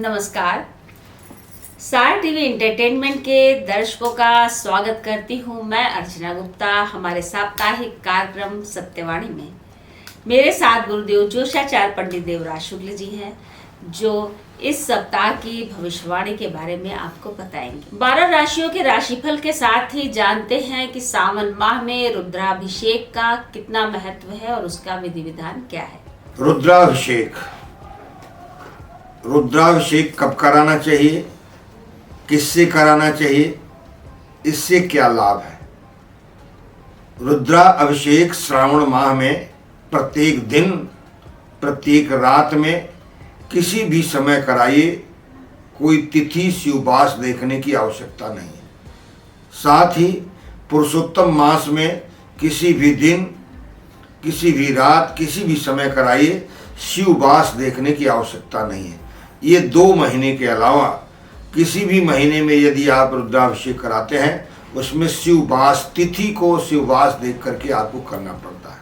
नमस्कार। सार TV entertainment के दर्शकों का स्वागत करती हूं मैं अर्चना गुप्ता हमारे साप्ताहिक कार्यक्रम सत्यवाणी में। मेरे साथ गुरुदेव जोशाचार्य पंडित देवराज शुक्ल जी हैं जो इस सप्ताह की भविष्यवाणी के बारे में आपको बताएंगे। 12 राशियों के राशिफल के साथ ही जानते हैं कि सावन माह में रुद्राभिषेक का कितना महत्व है और उसका विधि विधान क्या है। रुद्राभिषेक कब कराना चाहिए, किससे कराना चाहिए, इससे क्या लाभ है। रुद्राभिषेक श्रावण माह में प्रत्येक दिन प्रत्येक रात में किसी भी समय कराइए। कोई तिथि शिववास देखने की आवश्यकता नहीं है। साथ ही पुरुषोत्तम मास में किसी भी दिन किसी भी रात किसी भी समय कराइए। शिववास देखने की आवश्यकता नहीं है। ये 2 महीने के अलावा किसी भी महीने में यदि आप रुद्राभिषेक कराते हैं उसमें शिववास तिथि को शिववास देख करके आपको करना पड़ता है।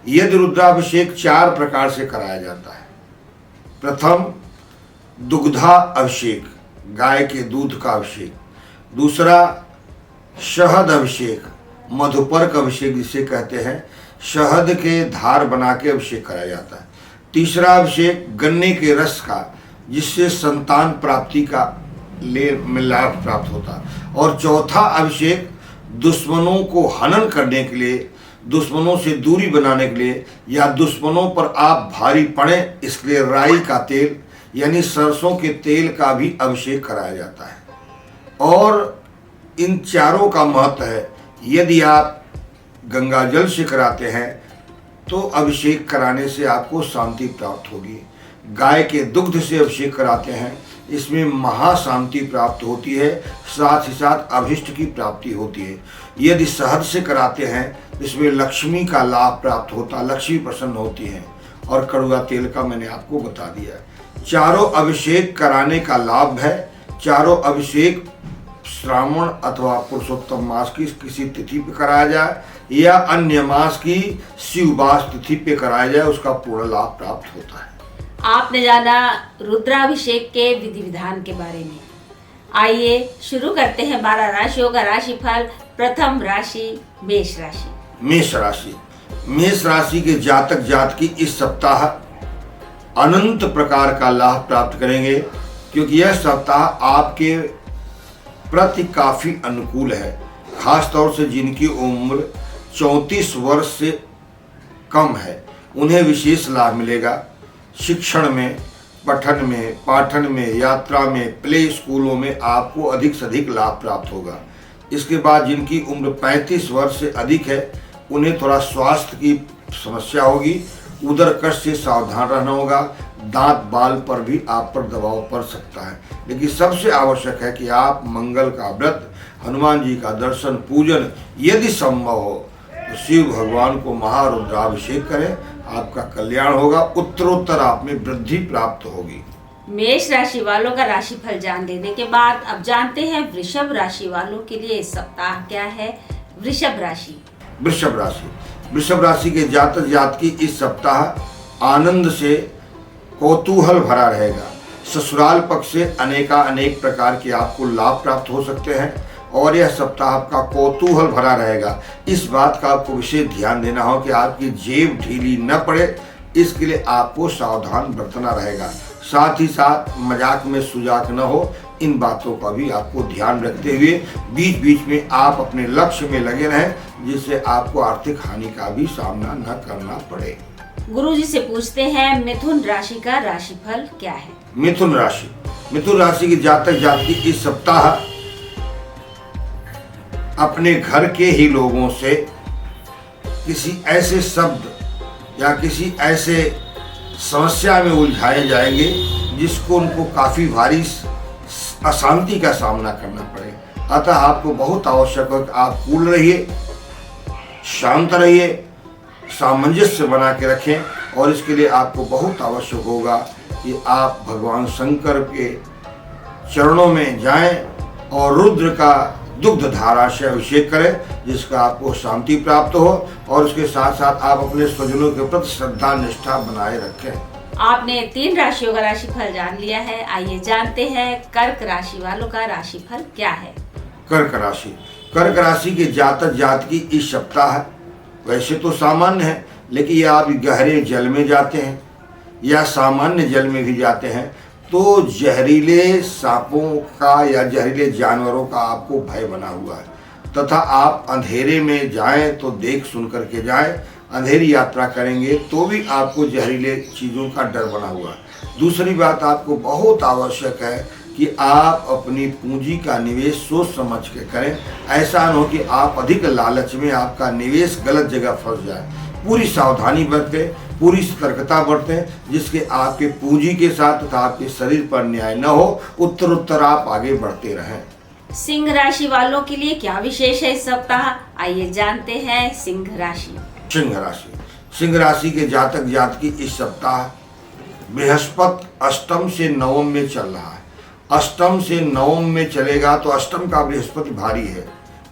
यदि रुद्राभिषेक 4 प्रकार से कराया जाता है। प्रथम दुग्धा अभिषेक, गाय के दूध का अभिषेक। दूसरा शहद अभिषेक, मधुपर्क अभिषेक जिसे कहते हैं, शहद के धार बना के अभिषेक कराया जाता है। तीसरा अभिषेक गन्ने के रस का, जिससे संतान प्राप्ति का लाभ प्राप्त होता है। और चौथा अभिषेक दुश्मनों को हनन करने के लिए, दुश्मनों से दूरी बनाने के लिए या दुश्मनों पर आप भारी पड़े इसलिए राई का तेल यानी सरसों के तेल का भी अभिषेक कराया जाता है। और इन चारों का महत्व है। यदि आप गंगा जल से कराते हैं तो अभिषेक कराने से आपको शांति प्राप्त होगी। गाय के दुग्ध से अभिषेक कराते हैं, इसमें महाशांति प्राप्त होती है, साथ ही साथ अभिष्ट की प्राप्ति होती है। यदि शहद से कराते हैं इसमें लक्ष्मी का लाभ प्राप्त होता, लक्ष्मी प्रसन्न होती है। और कड़वा तेल का मैंने आपको बता दिया। चारों अभिषेक कराने का लाभ है। चारों अभिषेक श्रावण अथवा पुरुषोत्तम मास की किसी तिथि पे कराया जाए या अन्य मास की शिववास तिथि पे कराया जाए, उसका पूर्ण लाभ प्राप्त होता है। आपने जाना रुद्राभिषेक के विधि विधान के बारे में। आइए शुरू करते हैं 12 राशियों का राशिफल। प्रथम राशि मेष राशि। मेष राशि के जातक जातकी इस सप्ताह अनंत प्रकार का लाभ प्राप्त करेंगे, क्योंकि यह सप्ताह आपके प्रति काफी अनुकूल है। खास तौर से जिनकी उम्र 34 वर्ष से कम है उन्हें विशेष लाभ मिलेगा। शिक्षण में, पठन में, पाठन में, यात्रा में, प्ले स्कूलों में आपको अधिक से अधिक लाभ प्राप्त होगा। इसके बाद जिनकी उम्र 35 वर्ष से अधिक है उन्हें थोड़ा स्वास्थ्य की समस्या होगी। उदर कष्ट से सावधान रहना होगा। दांत बाल पर भी आप पर दबाव पड़ सकता है। लेकिन सबसे आवश्यक है कि आप मंगल का व्रत, हनुमान जी का दर्शन पूजन यदि संभव हो तो शिव भगवान को महारुद्राभिषेक करें। आपका कल्याण होगा, उत्तरोत्तर आप में वृद्धि प्राप्त होगी। मेष राशि वालों का राशिफल जान लेने के बाद अब जानते हैं वृषभ राशि वालों के लिए इस सप्ताह क्या है। वृषभ राशि के जातक जातकी इस सप्ताह आनंद से कौतूहल भरा रहेगा। ससुराल पक्ष से अनेक प्रकार के आपको लाभ प्राप्त हो सकते हैं और यह सप्ताह आपका कौतूहल भरा रहेगा। इस बात का आपको विशेष ध्यान देना हो कि आपकी जेब ढीली न पड़े, इसके लिए आपको सावधान बरतना रहेगा। साथ ही साथ मजाक में सुजाक न हो, इन बातों का भी आपको ध्यान रखते हुए बीच बीच में आप अपने लक्ष्य में लगे रहें, जिससे आपको आर्थिक हानि का भी सामना न करना पड़े। गुरु जी से पूछते हैं मिथुन राशि का राशिफल क्या है। मिथुन राशि के जातक जातकी इस सप्ताह अपने घर के ही लोगों से किसी ऐसे शब्द या किसी ऐसे समस्या में उलझाए जाएंगे जिसको उनको काफी भारी अशांति का सामना करना पड़े। अतः आपको बहुत आवश्यक है कि आप कूल रहिए, शांत रहिए, सामंजस्य बना के रखें। और इसके लिए आपको बहुत आवश्यक होगा कि आप भगवान शंकर के चरणों में जाएं और रुद्र का दुग्ध धारा से अभिषेक करें, जिसका आपको शांति प्राप्त हो। और उसके साथ साथ आप अपने स्वजनों के प्रति श्रद्धा निष्ठा बनाए रखें। आपने 3 राशियों का राशिफल जान लिया है। आइए जानते हैं कर्क राशि वालों का राशिफल क्या है। कर्क राशि के जातक जातकी इस सप्ताह वैसे तो सामान्य है, लेकिन ये आप गहरे जल में जाते हैं या सामान्य जल में भी जाते हैं तो जहरीले सांपों का या जहरीले जानवरों का आपको भय बना हुआ है, तथा आप अंधेरे में जाएं तो देख सुन करके जाएं। अंधेरी यात्रा करेंगे तो भी आपको जहरीले चीज़ों का डर बना हुआ है। दूसरी बात, आपको बहुत आवश्यक है कि आप अपनी पूंजी का निवेश सोच समझ के करें। ऐसा न हो कि आप अधिक लालच में आपका निवेश गलत जगह फंस जाए। पूरी सावधानी बरतें, पूरी सतर्कता बरतें, जिसके आपके पूंजी के साथ तथा आपके शरीर पर न्याय न हो, उत्तर आप आगे बढ़ते रहें। सिंह राशि वालों के लिए क्या विशेष है इस सप्ताह, आइए जानते हैं सिंह राशि। सिंह राशि के जातक जातकी इस सप्ताह बृहस्पति अष्टम से नवम में चल रहा है। अष्टम से नवम में चलेगा तो अष्टम का बृहस्पति भारी है।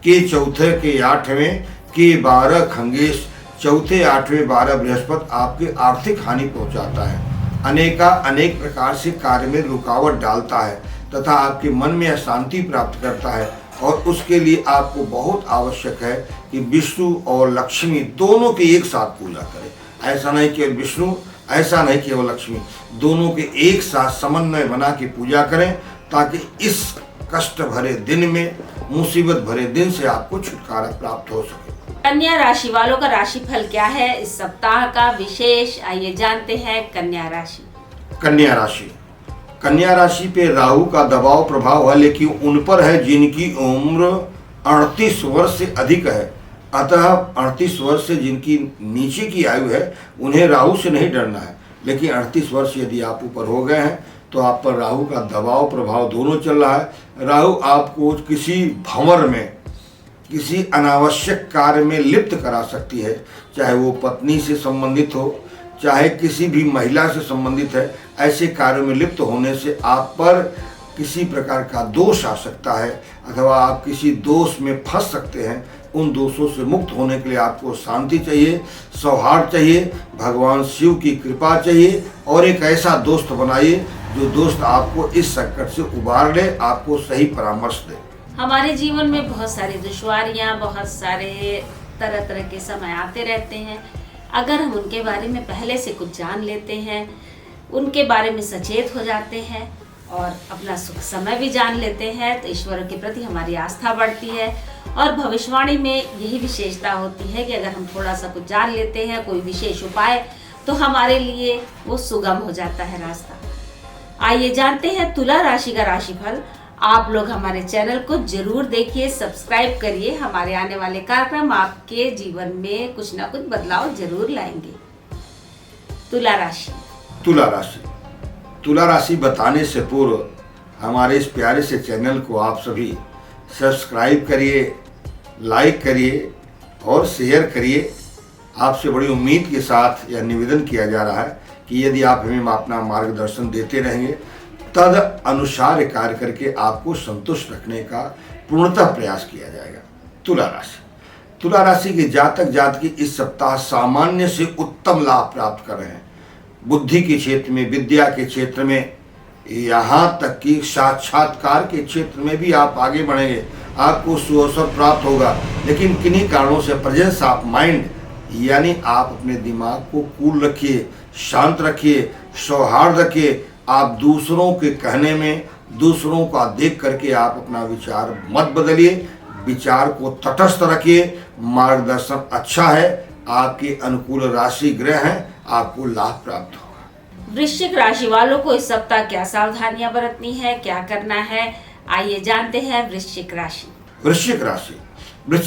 के चौथे के 8वें के 12 खंगेश, चौथे 8वें 12 बृहस्पति आपके आर्थिक हानि पहुंचाता है। अनेक प्रकार से कार्य में रुकावट डालता है तथा आपके मन में अशांति प्राप्त करता है, और उसके लिए आपको बहुत आवश्यक है कि विष्णु और लक्ष्मी दोनों की एक साथ पूजा करें। ऐसा नहीं केवल विष्णु, ऐसा नहीं केवल लक्ष्मी, दोनों के एक साथ समन्वय बना के पूजा करें, ताकि इस कष्ट भरे दिन में, मुसीबत भरे दिन से आपको छुटकारा प्राप्त हो सके। कन्या राशि वालों का राशिफल क्या है इस सप्ताह का विशेष, आइए जानते हैं कन्या राशि। कन्या राशि पे राहु का दबाव प्रभाव है, लेकिन उन पर है जिनकी उम्र 38 वर्ष से अधिक है। अतः 38 वर्ष से जिनकी नीचे की आयु है उन्हें राहु से नहीं डरना है, लेकिन 38 वर्ष यदि आप ऊपर हो गए हैं तो आप पर राहु का दबाव प्रभाव दोनों चल रहा है। राहु आपको किसी भंवर में, किसी अनावश्यक कार्य में लिप्त करा सकती है, चाहे वो पत्नी से संबंधित हो, चाहे किसी भी महिला से संबंधित है। ऐसे कार्यों में लिप्त होने से आप पर किसी प्रकार का दोष आ सकता है, अथवा आप किसी दोष में फंस सकते हैं। उन दोषों से मुक्त होने के लिए आपको शांति चाहिए, सौहार्द चाहिए, भगवान शिव की कृपा चाहिए, और एक ऐसा दोस्त बनाइए जो दोस्त आपको इस संकट से उबार ले, आपको सही परामर्श दे। हमारे जीवन में बहुत सारी दुश्वारियाँ, बहुत सारे तरह तरह के समय आते रहते हैं। अगर हम उनके बारे में पहले से कुछ जान लेते हैं, उनके बारे में सचेत हो जाते हैं और अपना सुख समय भी जान लेते हैं, तो ईश्वर के प्रति हमारी आस्था बढ़ती है। और भविष्यवाणी में यही विशेषता होती है कि अगर हम थोड़ा सा कुछ जान लेते हैं, कोई विशेष उपाय, तो हमारे लिए वो सुगम हो जाता है रास्ता। आइए जानते हैं तुला राशि का राशिफल। आप लोग हमारे चैनल को जरूर देखिए, सब्सक्राइब करिए। हमारे आने वाले कार्यक्रम आपके जीवन में कुछ ना कुछ बदलाव जरूर लाएंगे। तुला राशि बताने से पूर्व हमारे इस प्यारे से चैनल को आप सभी सब्सक्राइब करिए, लाइक करिए और शेयर करिए। आपसे बड़ी उम्मीद के साथ यह निवेदन किया जा रहा है कि यदि आप हमें अपना मार्गदर्शन देते रहेंगे, तद अनुसार कार्य करके आपको संतुष्ट रखने का पूर्णतः प्रयास किया जाएगा। तुला राशि के जातक जातकी इस सप्ताह सामान्य से उत्तम लाभ प्राप्त कर रहे हैं। बुद्धि के क्षेत्र में, विद्या के क्षेत्र में, यहाँ तक कि साक्षात्कार के क्षेत्र में भी आप आगे बढ़ेंगे, आपको सुअवसर प्राप्त होगा। लेकिन किन्हीं कारणों से प्रेजेंस ऑफ माइंड, यानी आप अपने दिमाग को कूल रखिए, शांत रखिए, सौहार्द रखिए। आप दूसरों के कहने में, दूसरों का देख करके आप अपना विचार मत बदलिए, विचार को तटस्थ रखिए। मार्गदर्शन अच्छा है, आपके अनुकूल राशि ग्रह हैं, आपको लाभ प्राप्त होगा। वृश्चिक राशि वालों को इस सप्ताह क्या सावधानियां बरतनी है, क्या करना है, आइए जानते हैं वृश्चिक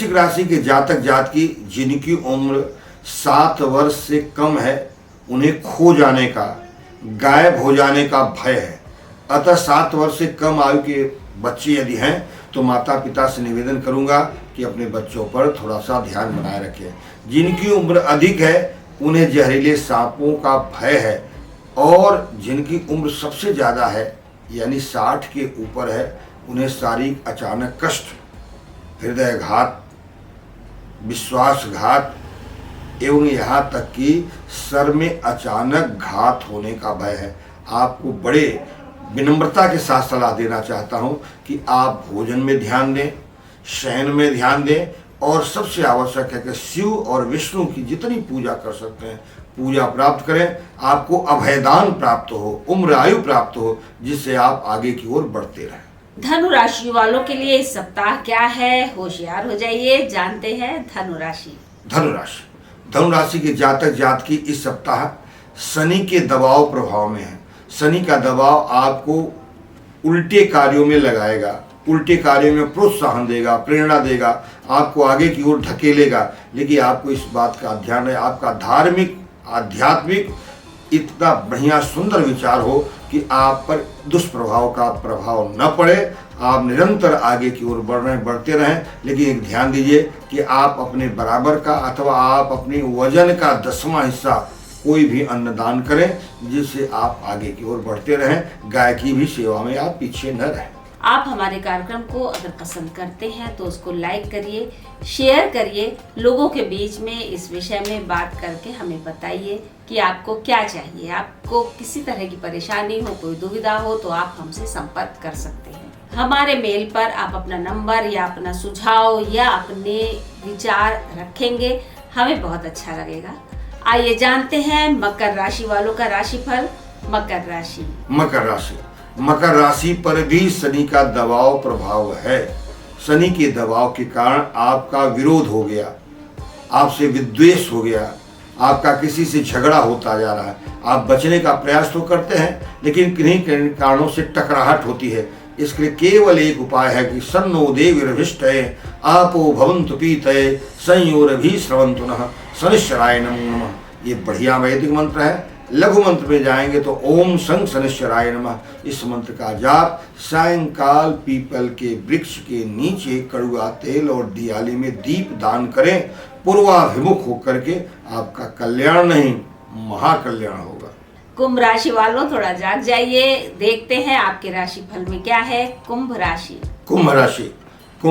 राशि के जातक जातकी जिनकी उम्र 7 वर्ष से कम है, उन्हें खो जाने का, गायब हो जाने का भय है। अतः 7 वर्ष से कम आयु के बच्चे यदि हैं तो माता पिता से निवेदन करूंगा कि अपने बच्चों पर थोड़ा सा ध्यान बनाए रखें। जिनकी उम्र अधिक है उन्हें जहरीले सांपों का भय है, और जिनकी उम्र सबसे ज़्यादा है यानी 60 के ऊपर है, उन्हें शारीरिक अचानक कष्ट, हृदयघात, विश्वासघात एवं यहाँ तक कि सर में अचानक घात होने का भय है। आपको बड़े विनम्रता के साथ सलाह देना चाहता हूँ कि आप भोजन में ध्यान दें, शयन में ध्यान दें, और सबसे आवश्यक है कि शिव और विष्णु की जितनी पूजा कर सकते हैं पूजा प्राप्त करें। आपको अभयदान प्राप्त हो, उम्र आयु प्राप्त हो, जिससे आप आगे की ओर बढ़ते रहें। धनु राशि वालों के लिए इस सप्ताह क्या है, होशियार हो जाइए। जानते हैं धनु राशि। धनु राशि के जातक जातकी इस सप्ताह शनि के दबाव प्रभाव में है। शनि का दबाव आपको उल्टे कार्यों में लगाएगा, उल्टे कार्यों में प्रोत्साहन देगा, प्रेरणा देगा, आपको आगे की ओर धकेलेगा। लेकिन आपको इस बात का ध्यान है, आपका धार्मिक आध्यात्मिक इतना बढ़िया सुंदर विचार हो कि आप पर दुष्प्रभाव का प्रभाव न पड़े। आप निरंतर आगे की ओर बढ़ते रहें। लेकिन एक ध्यान दीजिए कि आप अपने बराबर का अथवा आप अपने वजन का 10वां हिस्सा कोई भी अन्नदान करें, जिससे आप आगे की ओर बढ़ते रहें। गाय की भी सेवा में आप पीछे न रहें। आप हमारे कार्यक्रम को अगर पसंद करते हैं तो उसको लाइक करिए, शेयर करिए, लोगों के बीच में इस विषय में बात करके हमें बताइए कि आपको क्या चाहिए। आपको किसी तरह की परेशानी हो, कोई दुविधा हो तो आप हमसे संपर्क कर सकते हैं। हमारे मेल पर आप अपना नंबर या अपना सुझाव या अपने विचार रखेंगे, हमें बहुत अच्छा लगेगा। आइए जानते हैं मकर राशि वालों का राशिफल। मकर राशि पर भी शनि का दबाव प्रभाव है। शनि के दबाव के कारण आपका विरोध हो गया, आपसे विद्वेष हो गया, आपका किसी से झगड़ा होता जा रहा है। आप बचने का प्रयास तो करते हैं, लेकिन किन्हीं कारणों से टकराहट होती है। इसके लिए केवल एक उपाय है कि सन्नो देवीरभिष्टये आपो भवन्तु पीतये संयोरभि स्रवन्तु नः शनिश्चराय नमो नमः। ये बढ़िया वैदिक मंत्र है। लघु मंत्र में जाएंगे तो ओम शं शनिश्चराय नमः, इस मंत्र का जाप सायंकाल पीपल के वृक्ष के नीचे कड़ुआ तेल और दियाली में दीप दान करें। पूर्वाभिमुख होकर के आपका कल्याण नहीं महाकल्याण होगा। कुंभ राशि वालों थोड़ा जाग जाइए। देखते हैं आपके राशि फल में क्या है। कुंभ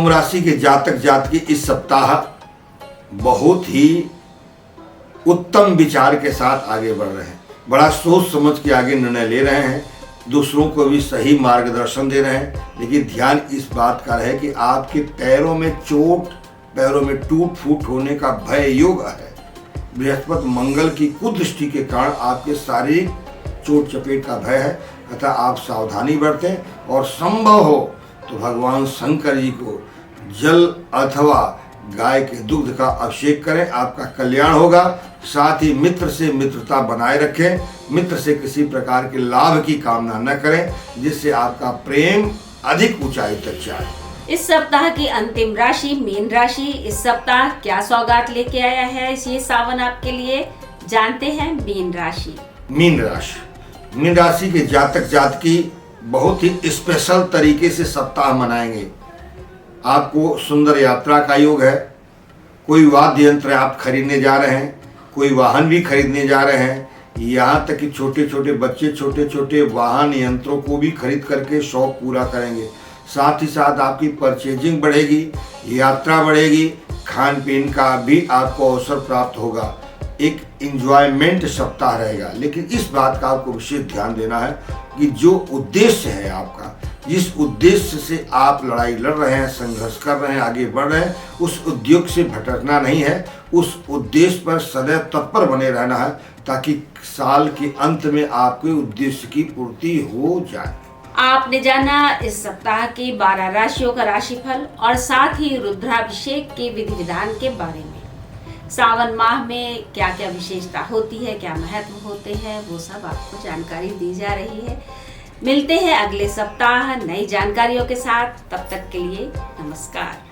राशि के जातक जातकी इस सप्ताह बहुत ही उत्तम विचार के साथ आगे बढ़ रहे हैं। बड़ा सोच समझ के आगे निर्णय ले रहे हैं, दूसरों को भी सही मार्गदर्शन दे रहे हैं। लेकिन ध्यान इस बात का रहे कि आपके पैरों में चोट, पैरों में टूट फूट होने का भय योग है। बृहस्पति मंगल की कुदृष्टि के कारण आपके शारीरिक चोट चपेट का भय है, अतः आप सावधानी बरतें और संभव हो तो भगवान शंकर जी को जल अथवा गाय के दुग्ध का अभिषेक करें, आपका कल्याण होगा। साथ ही मित्र से मित्रता बनाए रखें, मित्र से किसी प्रकार के लाभ की कामना न करें, जिससे आपका प्रेम अधिक ऊंचाई तक जाए। इस सप्ताह की अंतिम राशि मीन राशि। इस सप्ताह क्या सौगात लेके आया है ये सावन आपके लिए, जानते हैं मीन राशि के जातक जातकी बहुत ही स्पेशल तरीके से सप्ताह मनाएंगे। आपको सुंदर यात्रा का योग है। कोई वाद्य यंत्र आप खरीदने जा रहे हैं, कोई वाहन भी खरीदने जा रहे हैं। यहाँ तक कि छोटे छोटे बच्चे छोटे छोटे वाहन यंत्रों को भी खरीद करके शौक पूरा करेंगे। साथ ही साथ आपकी परचेजिंग बढ़ेगी, यात्रा बढ़ेगी, खान पीन का भी आपको अवसर प्राप्त होगा। एक इंजॉयमेंट सप्ताह रहेगा। लेकिन इस बात का आपको विशेष ध्यान देना है कि जो उद्देश्य है आपका, जिस उद्देश्य से आप लड़ाई लड़ रहे हैं, संघर्ष कर रहे हैं, आगे बढ़ रहे हैं, उस उद्योग से भटकना नहीं है। उस उद्देश्य पर सदैव तत्पर बने रहना है, ताकि साल के अंत में आपके उद्देश्य की पूर्ति हो जाए। आपने जाना इस सप्ताह की 12 राशियों का राशिफल और साथ ही रुद्राभिषेक के विधि विधान के बारे में। सावन माह में क्या क्या विशेषता होती है, क्या महत्व होते हैं, वो सब आपको जानकारी दी जा रही है। मिलते हैं अगले सप्ताह नई जानकारियों के साथ। तब तक के लिए नमस्कार।